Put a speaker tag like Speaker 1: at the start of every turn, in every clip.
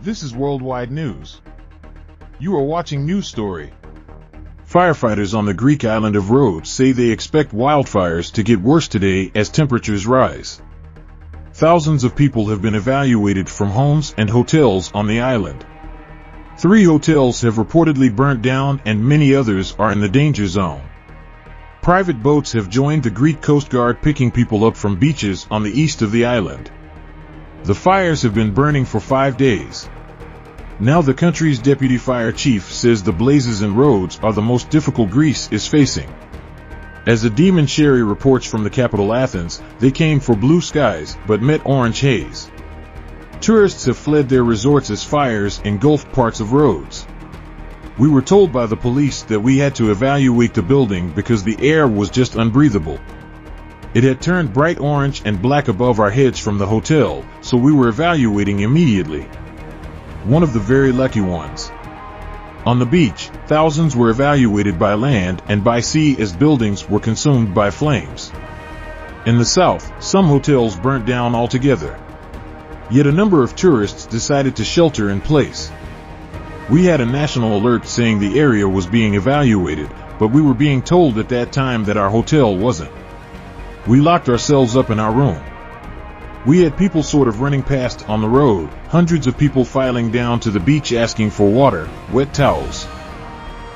Speaker 1: This is worldwide news. You are watching News Story. Firefighters on the Greek island of Rhodes say they expect wildfires to get worse today as temperatures rise. Thousands of people have been evacuated from homes and hotels on the island. 3 hotels have reportedly burnt down and many others are in the danger zone. Private boats have joined the Greek Coast Guard picking people up from beaches on the east of the island. The fires have been burning for 5 days. Now the country's deputy fire chief says the blazes in Rhodes are the most difficult Greece is facing. As Adem and Sherry reports from the capital Athens, they came for blue skies but met orange haze. Tourists have fled their resorts as fires engulfed parts of Rhodes. We were told by the police that we had to evacuate the building because the air was just unbreathable. It had turned bright orange and black above our heads from the hotel, so we were evacuating immediately. One of the very lucky ones. On the beach, thousands were evacuated by land and by sea as buildings were consumed by flames. In the south, some hotels burnt down altogether. Yet a number of tourists decided to shelter in place. We had a national alert saying the area was being evacuated, but we were being told at that time that our hotel wasn't. We locked ourselves up in our room. We had people sort of running past on the road, hundreds of people filing down to the beach asking for water, wet towels.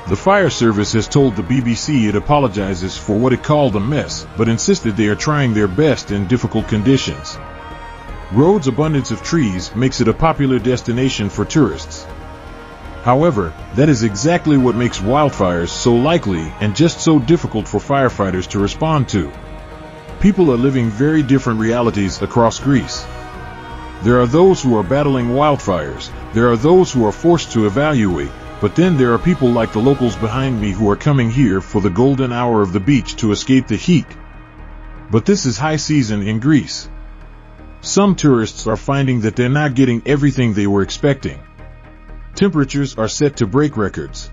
Speaker 1: The fire service has told the BBC it apologizes for what it called a mess, but insisted they are trying their best in difficult conditions. Rhodes' abundance of trees makes it a popular destination for tourists. However, that is exactly what makes wildfires so likely and just so difficult for firefighters to respond to. People are living very different realities across Greece. There are those who are battling wildfires, there are those who are forced to evacuate, but then there are people like the locals behind me who are coming here for the golden hour of the beach to escape the heat. But this is high season in Greece. Some tourists are finding that they're not getting everything they were expecting. Temperatures are set to break records.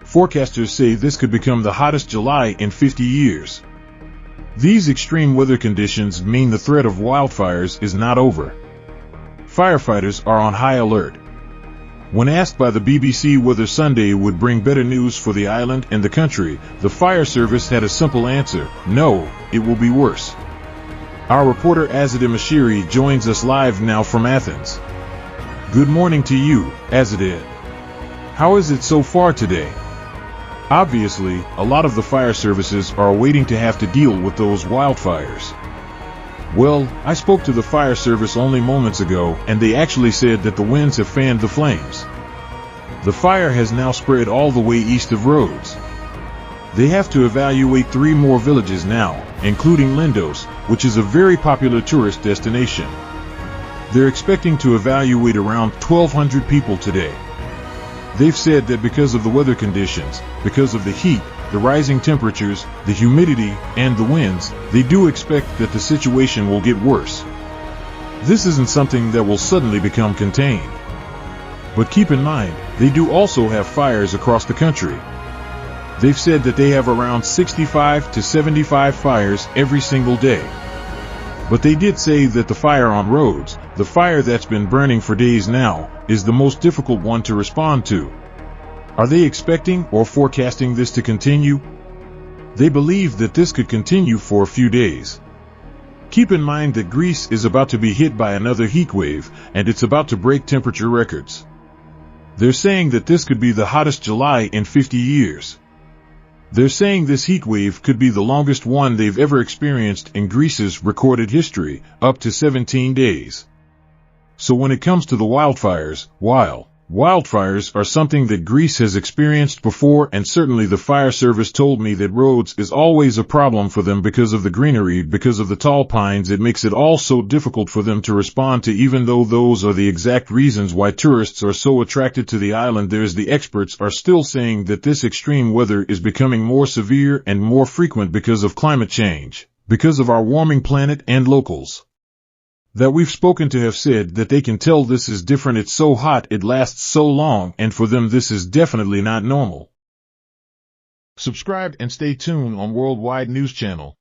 Speaker 1: Forecasters say this could become the hottest July in 50 years. These extreme weather conditions mean the threat of wildfires is not over. Firefighters are on high alert. When asked by the BBC whether Sunday would bring better news for the island and the country, the fire service had a simple answer: no, it will be worse. Our reporter Azadeh Mashiri joins us live now from Athens. Good morning to you, Azadeh. How is it so far today? Obviously, a lot of the fire services are waiting to have to deal with those wildfires. Well, I spoke to the fire service only moments ago, and they actually said that the winds have fanned the flames. The fire has now spread all the way east of Rhodes. They have to evacuate 3 more villages now, including Lindos, which is a very popular tourist destination. They're expecting to evacuate around 1,200 people today. They've said that because of the weather conditions, because of the heat, the rising temperatures, the humidity, and the winds, they do expect that the situation will get worse. This isn't something that will suddenly become contained. But keep in mind, they do also have fires across the country. They've said that they have around 65 to 75 fires every single day. But they did say that the fire on Rhodes, the fire that's been burning for days now, is the most difficult one to respond to. Are they expecting or forecasting this to continue? They believe that this could continue for a few days. Keep in mind that Greece is about to be hit by another heat wave, and it's about to break temperature records. They're saying that this could be the hottest July in 50 years. They're saying this heat wave could be the longest one they've ever experienced in Greece's recorded history, up to 17 days. So when it comes to the wildfires, wildfires are something that Greece has experienced before, and certainly the fire service told me that Rhodes is always a problem for them because of the greenery, because of the tall pines. It makes it all so difficult for them to respond to, even though those are the exact reasons why tourists are so attracted to the island. The experts are still saying that this extreme weather is becoming more severe and more frequent because of climate change, because of our warming planet, and locals that we've spoken to have said that they can tell this is different. It's so hot, it lasts so long, and for them this is definitely not normal. Subscribe and stay tuned on Worldwide News Channel.